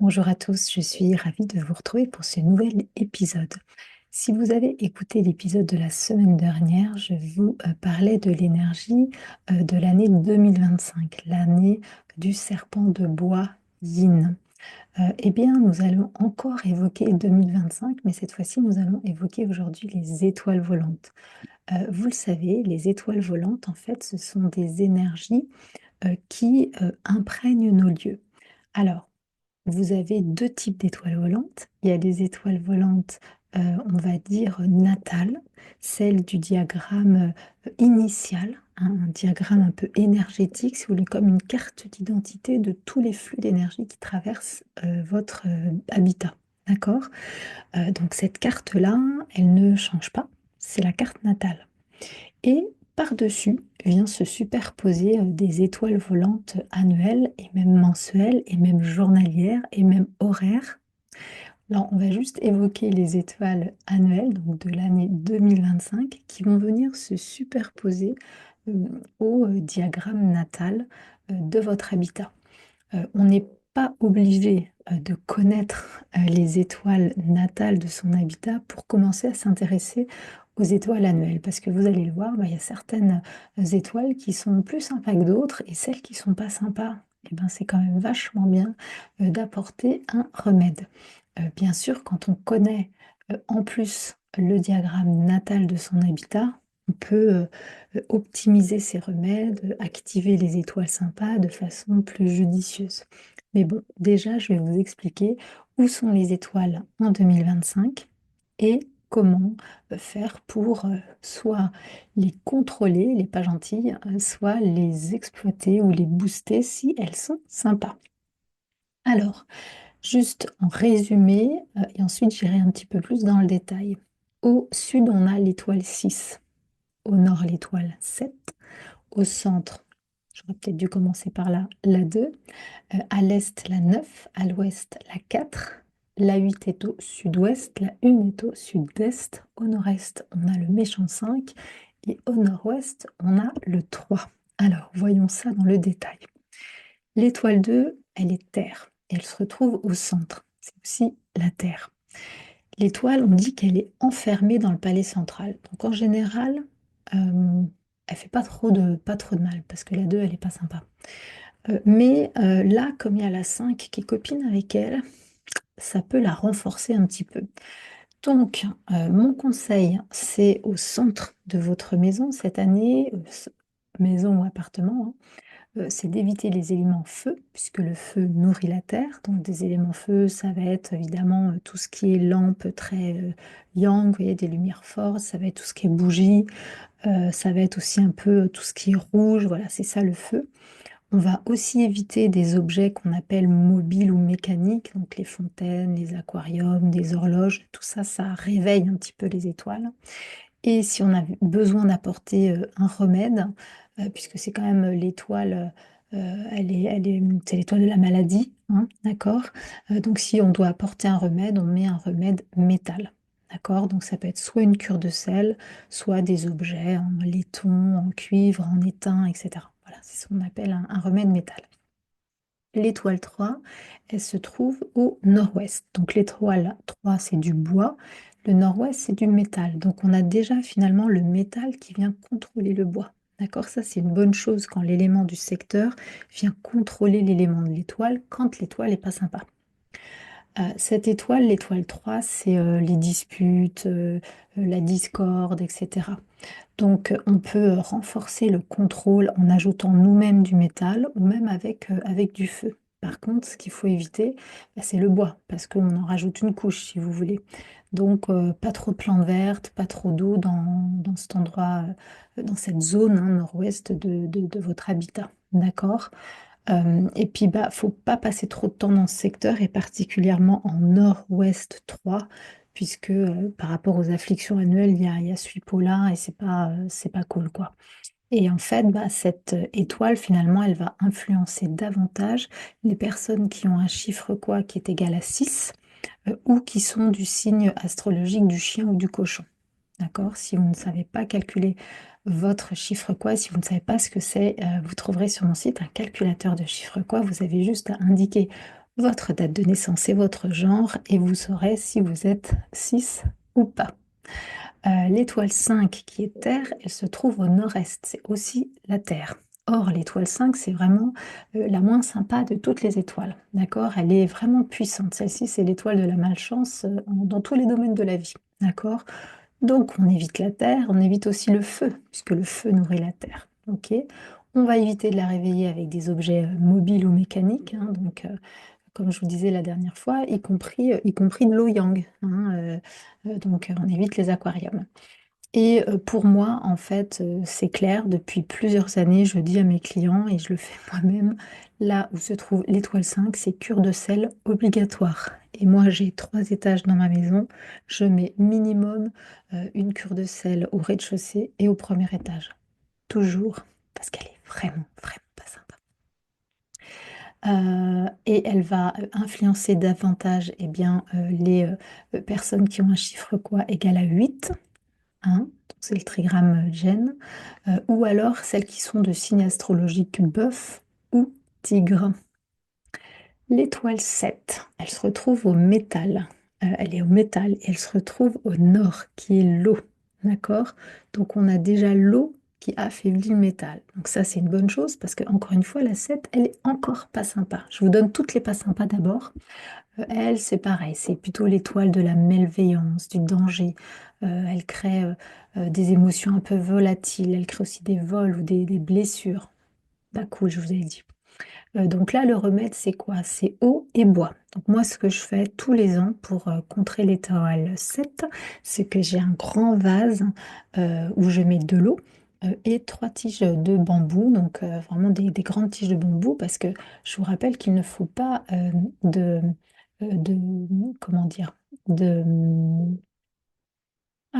Bonjour à tous, je suis ravie de vous retrouver pour ce nouvel épisode. Si vous avez écouté l'épisode de la semaine dernière, je vous parlais de l'énergie de l'année 2025, l'année du serpent de bois Yin. Eh bien, nous allons encore évoquer 2025, mais cette fois-ci, nous allons évoquer aujourd'hui les étoiles volantes. Vous le savez, les étoiles volantes, en fait, ce sont des énergies qui imprègnent nos lieux. Alors, vous avez deux types d'étoiles volantes. Il y a des étoiles volantes, on va dire natales, celles du diagramme initial, hein, un diagramme un peu énergétique, si vous voulez, comme une carte d'identité de tous les flux d'énergie qui traversent votre habitat. D'accord? Donc cette carte-là, elle ne change pas, c'est la carte natale. Et par-dessus vient se superposer des étoiles volantes annuelles et même mensuelles et même journalières et même horaires. Là, on va juste évoquer les étoiles annuelles, donc de l'année 2025, qui vont venir se superposer au diagramme natal de votre habitat. On n'est pas obligé de connaître les étoiles natales de son habitat pour commencer à s'intéresser aux étoiles annuelles, parce que vous allez le voir, bah, il y a certaines étoiles qui sont plus sympas que d'autres, et celles qui sont pas sympas, eh ben, c'est quand même vachement bien d'apporter un remède. Bien sûr, quand on connaît en plus le diagramme natal de son habitat, on peut optimiser ses remèdes, activer les étoiles sympas de façon plus judicieuse. Mais bon, déjà, je vais vous expliquer où sont les étoiles en 2025 et comment faire pour soit les contrôler, les pas gentilles, soit les exploiter ou les booster si elles sont sympas. Alors, juste en résumé, et ensuite j'irai un petit peu plus dans le détail. Au sud, on a l'étoile 6, au nord, l'étoile 7, au centre, j'aurais peut-être dû commencer par là, la 2, à l'est, la 9, à l'ouest, la 4, la 8 est au sud-ouest, la 1 est au sud-est, au nord-est, on a le méchant 5, et au nord-ouest, on a le 3. Alors, voyons ça dans le détail. L'étoile 2, elle est Terre, et elle se retrouve au centre. C'est aussi la Terre. L'étoile, on dit qu'elle est enfermée dans le palais central. Donc en général, elle fait pas trop de mal, parce que la 2, elle est pas sympa. Mais là, comme il y a la 5 qui est copine avec elle, ça peut la renforcer un petit peu. Donc, mon conseil, c'est au centre de votre maison cette année, maison ou appartement, hein, c'est d'éviter les éléments feu, puisque le feu nourrit la terre. Donc des éléments feu, ça va être évidemment tout ce qui est lampe très yang, vous voyez, des lumières fortes, ça va être tout ce qui est bougie, ça va être aussi un peu tout ce qui est rouge, voilà, c'est ça le feu. On va aussi éviter des objets qu'on appelle mobiles ou mécaniques, donc les fontaines, les aquariums, des horloges, tout ça, ça réveille un petit peu les étoiles. Et si on a besoin d'apporter un remède, puisque c'est quand même l'étoile, c'est l'étoile de la maladie, hein, d'accord? Donc si on doit apporter un remède, on met un remède métal, d'accord? Donc ça peut être soit une cure de sel, soit des objets en laiton, en cuivre, en étain, etc. Voilà, c'est ce qu'on appelle un remède métal. L'étoile 3, elle se trouve au nord-ouest. Donc l'étoile 3, c'est du bois. Le nord-ouest, c'est du métal. Donc on a déjà finalement le métal qui vient contrôler le bois. D'accord? Ça, c'est une bonne chose quand l'élément du secteur vient contrôler l'élément de l'étoile quand l'étoile n'est pas sympa. Cette étoile, l'étoile 3, c'est les disputes, la discorde, etc. Donc, on peut renforcer le contrôle en ajoutant nous-mêmes du métal ou même avec du feu. Par contre, ce qu'il faut éviter, bah, c'est le bois, parce qu'on en rajoute une couche, si vous voulez. Donc, pas trop de plantes vertes, pas trop d'eau dans cet endroit, dans cette zone hein, nord-ouest de votre habitat. D'accord? Et puis, bah, faut pas passer trop de temps dans ce secteur, et particulièrement en nord-ouest 3 puisque par rapport aux afflictions annuelles, il y a ce lipo-là et c'est pas cool, quoi. Et en fait, bah, cette étoile, finalement, elle va influencer davantage les personnes qui ont un chiffre quoi qui est égal à 6 ou qui sont du signe astrologique du chien ou du cochon. D'accord? Si vous ne savez pas calculer votre chiffre quoi, si vous ne savez pas ce que c'est, vous trouverez sur mon site un calculateur de chiffre quoi. Vous avez juste à indiquer votre date de naissance et votre genre, et vous saurez si vous êtes 6 ou pas. L'étoile 5 qui est Terre, elle se trouve au nord-est, c'est aussi la Terre. Or, l'étoile 5, c'est vraiment la moins sympa de toutes les étoiles, d'accord? Elle est vraiment puissante. Celle-ci, c'est l'étoile de la malchance dans tous les domaines de la vie, d'accord? Donc, on évite la Terre, on évite aussi le feu, puisque le feu nourrit la Terre, ok? On va éviter de la réveiller avec des objets mobiles ou mécaniques, hein, donc comme je vous disais la dernière fois, y compris de l'eau yang, hein, donc on évite les aquariums. Et pour moi, en fait, c'est clair, depuis plusieurs années, je dis à mes clients, et je le fais moi-même, là où se trouve l'étoile 5, c'est cure de sel obligatoire. Et moi, j'ai 3 étages dans ma maison, je mets minimum une cure de sel au rez-de-chaussée et au premier étage. Toujours, parce qu'elle est vraiment, vraiment pas sympa. Et elle va influencer davantage eh bien, les personnes qui ont un chiffre quoi égal à 8, hein, donc c'est le trigramme Gène, ou alors celles qui sont de signe astrologique bœuf ou tigre. L'étoile 7, elle se retrouve au métal. Elle est au métal et elle se retrouve au nord, qui est l'eau. D'accord? Donc on a déjà l'eau qui affaiblit le métal. Donc ça, c'est une bonne chose parce que, encore une fois, la 7, elle est encore pas sympa. Je vous donne toutes les pas sympas d'abord. Elle, c'est pareil, c'est plutôt l'étoile de la malveillance, du danger. Elle crée des émotions un peu volatiles. Elle crée aussi des vols ou des blessures. Pas cool, je vous ai dit. Donc là, le remède, c'est quoi? C'est eau et bois. Donc moi, ce que je fais tous les ans pour contrer l'étoile 7, c'est que j'ai un grand vase où je mets de l'eau et 3 tiges de bambou, donc vraiment des grandes tiges de bambou, parce que je vous rappelle qu'il ne faut pas de, comment dire, de,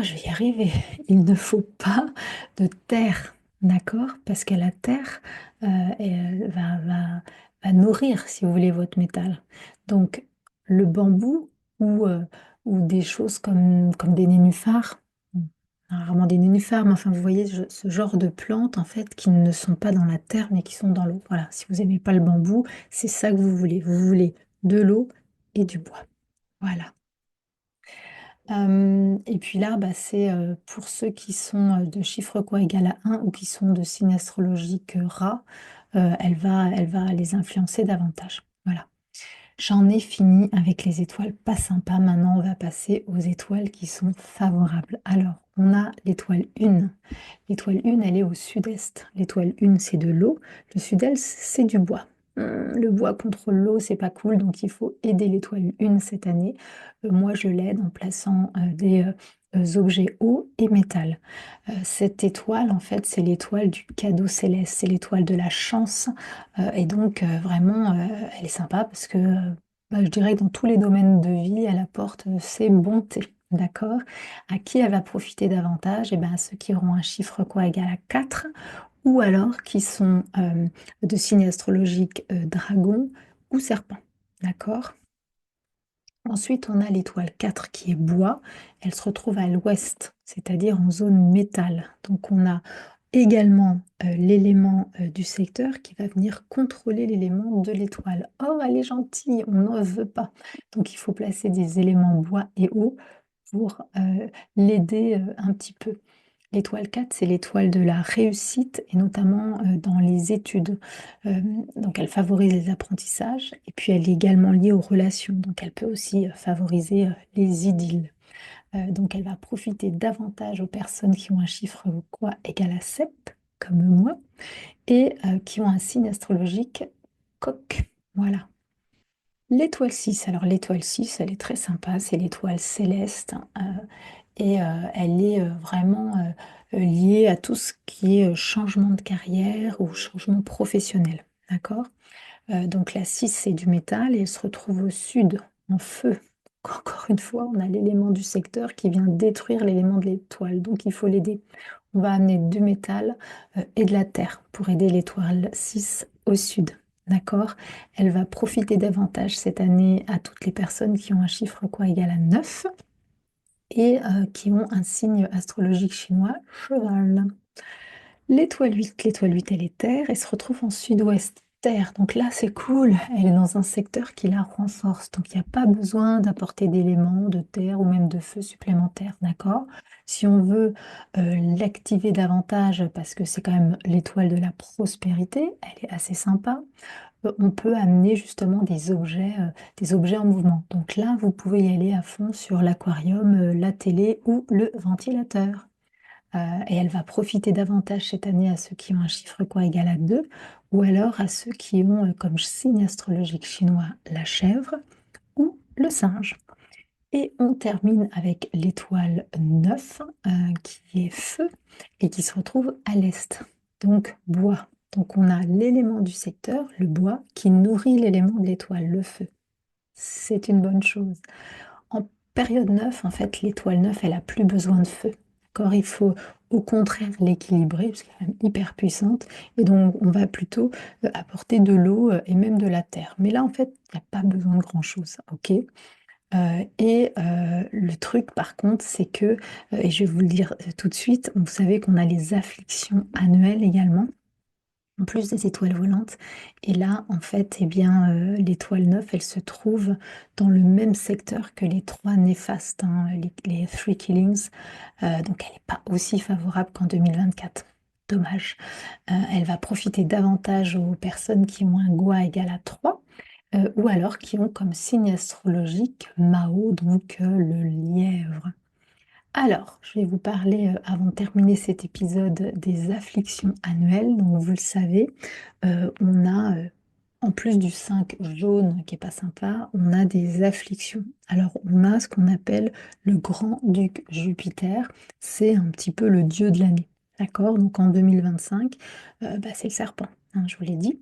je vais y arriver. Il ne faut pas de terre, d'accord? Parce que la terre va nourrir, si vous voulez, votre métal. Donc, le bambou ou des choses comme des nénuphars, rarement des nénuphars, mais enfin, vous voyez ce genre de plantes, en fait, qui ne sont pas dans la terre, mais qui sont dans l'eau. Voilà, si vous n'aimez pas le bambou, c'est ça que vous voulez. Vous voulez de l'eau et du bois. Voilà. Et puis là, bah, c'est pour ceux qui sont de chiffre quoi égal à 1 ou qui sont de signe astrologique rat, elle va les influencer davantage. Voilà. J'en ai fini avec les étoiles pas sympas. Maintenant, on va passer aux étoiles qui sont favorables. Alors, on a l'étoile 1. L'étoile 1, elle est au sud-est. L'étoile 1, c'est de l'eau. Le sud-est, c'est du bois. Le bois contre l'eau, c'est pas cool, donc il faut aider l'étoile 1 cette année. Moi, je l'aide en plaçant des objets eau et métal. Cette étoile, en fait, c'est l'étoile du cadeau céleste, c'est l'étoile de la chance. Et donc, vraiment, elle est sympa parce que bah, je dirais que dans tous les domaines de vie, elle apporte ses bontés. D'accord? À qui elle va profiter davantage? Eh ben, à ceux qui auront un chiffre quoi égal à 4 ou alors qui sont de signe astrologique dragon ou serpent. D'accord? Ensuite, on a l'étoile 4 qui est bois. Elle se retrouve à l'ouest, c'est-à-dire en zone métal. Donc, on a également l'élément du secteur qui va venir contrôler l'élément de l'étoile. Oh, elle est gentille, on n'en veut pas. Donc, il faut placer des éléments bois et eau pour l'aider un petit peu. L'étoile 4, c'est l'étoile de la réussite et notamment dans les études. Donc elle favorise les apprentissages et puis elle est également liée aux relations. Donc elle peut aussi favoriser les idylles. Donc elle va profiter davantage aux personnes qui ont un chiffre quoi égal à 7, comme moi, et qui ont un signe astrologique coq. Voilà. L'étoile 6, alors l'étoile 6, elle est très sympa, c'est l'étoile céleste. Et elle est vraiment liée à tout ce qui est changement de carrière ou changement professionnel. D'accord? Donc la 6, c'est du métal et elle se retrouve au sud, en feu. Encore une fois, on a l'élément du secteur qui vient détruire l'élément de l'étoile, donc il faut l'aider. On va amener du métal et de la terre pour aider l'étoile 6 au sud. D'accord? Elle va profiter davantage cette année à toutes les personnes qui ont un chiffre quoi égal à 9 et qui ont un signe astrologique chinois, cheval. L'étoile 8, elle est terre et se retrouve en sud-ouest. Terre. Donc là, c'est cool. Elle est dans un secteur qui la renforce. Donc il n'y a pas besoin d'apporter d'éléments de terre ou même de feu supplémentaires. D'accord? Si on veut l'activer davantage, parce que c'est quand même l'étoile de la prospérité, elle est assez sympa, on peut amener justement des objets en mouvement. Donc là, vous pouvez y aller à fond sur l'aquarium, la télé ou le ventilateur. Et elle va profiter davantage cette année à ceux qui ont un chiffre quoi égal à 2, ou alors à ceux qui ont comme signe astrologique chinois la chèvre ou le singe. Et on termine avec l'étoile 9, qui est feu et qui se retrouve à l'est, donc bois. Donc on a l'élément du secteur, le bois, qui nourrit l'élément de l'étoile, le feu. C'est une bonne chose. En période 9, en fait, l'étoile 9, elle a plus besoin de feu. D'accord? Il faut au contraire l'équilibrer, parce qu'elle est quand même hyper puissante, et donc on va plutôt apporter de l'eau et même de la terre. Mais là, en fait, il n'y a pas besoin de grand-chose, ok? Le truc, par contre, c'est que, et je vais vous le dire tout de suite, vous savez qu'on a les afflictions annuelles également, en plus des étoiles volantes. Et là, en fait, eh bien, l'étoile 9, elle se trouve dans le même secteur que les trois néfastes, hein, les Three Killings. Donc, elle n'est pas aussi favorable qu'en 2024. Dommage. Elle va profiter davantage aux personnes qui ont un Gua égal à 3, ou alors qui ont comme signe astrologique Mao, donc le lièvre. Alors, je vais vous parler, avant de terminer cet épisode, des afflictions annuelles. Donc, vous le savez, on a, en plus du 5 jaune qui est pas sympa, on a des afflictions. Alors, on a ce qu'on appelle le grand-duc Jupiter. C'est un petit peu le dieu de l'année. D'accord? Donc, en 2025, bah, c'est le serpent, hein, je vous l'ai dit.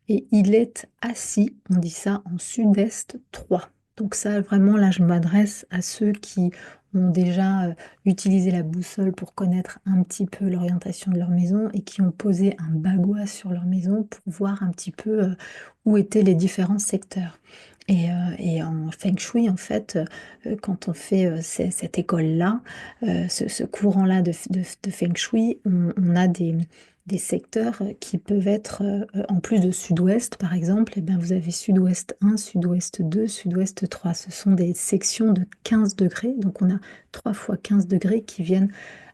Et il est assis, on dit ça, en sud-est 3. Donc ça, vraiment, là, je m'adresse à ceux qui ont déjà utilisé la boussole pour connaître un petit peu l'orientation de leur maison et qui ont posé un bagua sur leur maison pour voir un petit peu où étaient les différents secteurs. Et en Feng Shui, en fait, quand on fait cette école-là, ce courant-là de Feng Shui, on a des secteurs qui peuvent être, en plus de sud-ouest par exemple, eh bien, vous avez sud-ouest 1, sud-ouest 2, sud-ouest 3. Ce sont des sections de 15 degrés, donc on a 3 fois 15 degrés qui viennent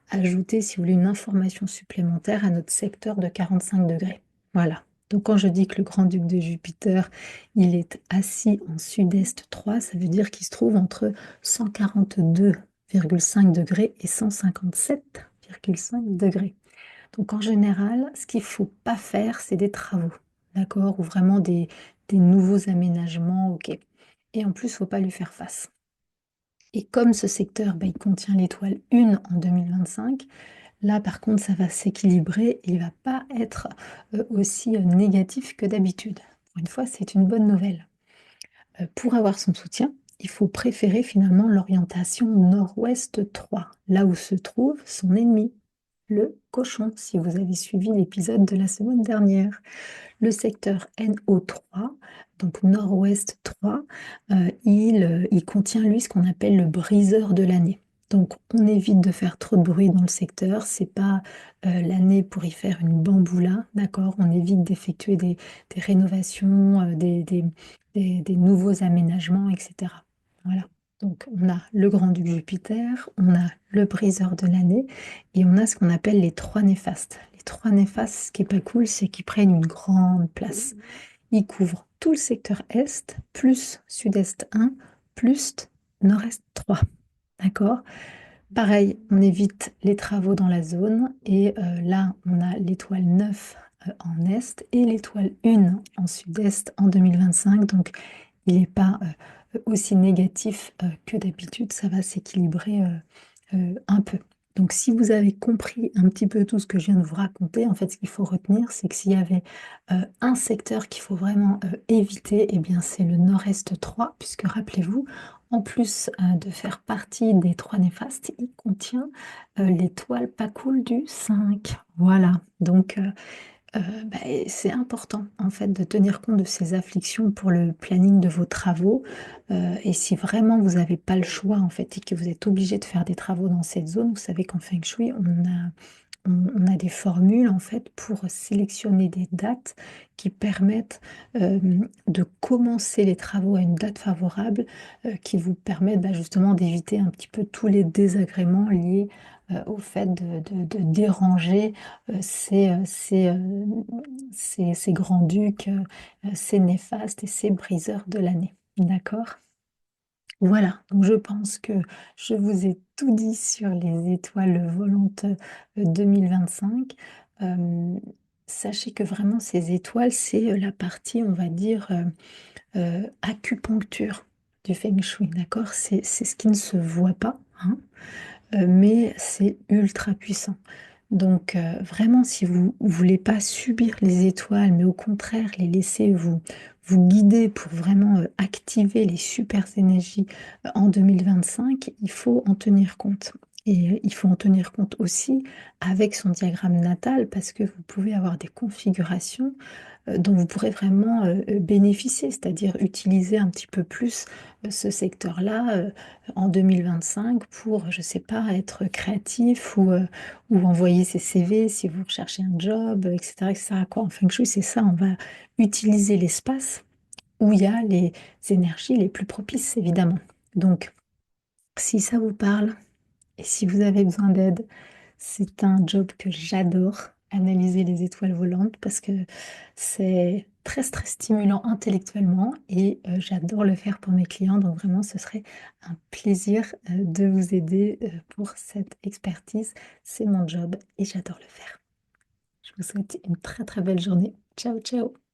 ajouter, si vous voulez, une information supplémentaire à notre secteur de 45 degrés. Voilà. Donc quand je dis que le grand-duc de Jupiter, il est assis en sud-est 3, ça veut dire qu'il se trouve entre 142,5 degrés et 157,5 degrés. Donc en général, ce qu'il ne faut pas faire, c'est des travaux, d'accord? Ou vraiment des nouveaux aménagements, ok. Et en plus, il ne faut pas lui faire face. Et comme ce secteur, bah, il contient l'étoile 1 en 2025, là par contre, ça va s'équilibrer, il ne va pas être aussi négatif que d'habitude. Pour une fois, c'est une bonne nouvelle. Pour avoir son soutien, il faut préférer finalement l'orientation nord-ouest 3, là où se trouve son ennemi, le cochon, si vous avez suivi l'épisode de la semaine dernière. Le secteur NO3, donc nord-ouest 3, il contient lui ce qu'on appelle le briseur de l'année. Donc on évite de faire trop de bruit dans le secteur, c'est pas l'année pour y faire une bamboula, d'accord? On évite d'effectuer des rénovations, des nouveaux aménagements, etc. Voilà. Donc on a le grand-duc Jupiter, on a le briseur de l'année et on a ce qu'on appelle les trois néfastes. Les trois néfastes, ce qui est pas cool, c'est qu'ils prennent une grande place. Ils couvrent tout le secteur est, plus sud-est 1, plus nord-est 3. D'accord? Pareil, on évite les travaux dans la zone et là, on a l'étoile 9 en est et l'étoile 1 en sud-est en 2025. Donc, il n'est pas aussi négatif que d'habitude, ça va s'équilibrer un peu. Donc, si vous avez compris un petit peu tout ce que je viens de vous raconter, en fait, ce qu'il faut retenir, c'est que s'il y avait un secteur qu'il faut vraiment éviter, eh bien, c'est le nord-est 3, puisque rappelez-vous, en plus de faire partie des trois néfastes, il contient l'étoile pas cool du 5. Voilà, donc bah, et c'est important en fait de tenir compte de ces afflictions pour le planning de vos travaux. Et si vraiment vous n'avez pas le choix en fait et que vous êtes obligé de faire des travaux dans cette zone, vous savez qu'en Feng Shui, on a des formules en fait pour sélectionner des dates qui permettent de commencer les travaux à une date favorable, qui vous permettent justement d'éviter un petit peu tous les désagréments liés au fait de déranger ces grands-ducs, ces néfastes et ces briseurs de l'année. D'accord? Voilà, donc je pense que je vous ai tout dit sur les étoiles volantes 2025. Euh, Sachez que vraiment ces étoiles, c'est la partie, on va dire, acupuncture du Feng Shui, d'accord? C'est ce qui ne se voit pas, hein, mais c'est ultra puissant. Donc vraiment, si vous ne voulez pas subir les étoiles, mais au contraire les laisser vous guider pour vraiment activer les super énergies en 2025, il faut en tenir compte. Et il faut en tenir compte aussi avec son diagramme natal parce que vous pouvez avoir des configurations dont vous pourrez vraiment bénéficier, c'est-à-dire utiliser un petit peu plus ce secteur-là en 2025 pour, je ne sais pas, être créatif ou envoyer ses CV si vous recherchez un job, etc., etc., quoi. En feng shui, c'est ça, on va utiliser l'espace où il y a les énergies les plus propices, évidemment. Donc, si ça vous parle et si vous avez besoin d'aide, c'est un job que j'adore, analyser les étoiles volantes, parce que c'est très, très stimulant intellectuellement et j'adore le faire pour mes clients. Donc vraiment, ce serait un plaisir de vous aider pour cette expertise. C'est mon job et j'adore le faire. Je vous souhaite une très, très belle journée. Ciao, ciao!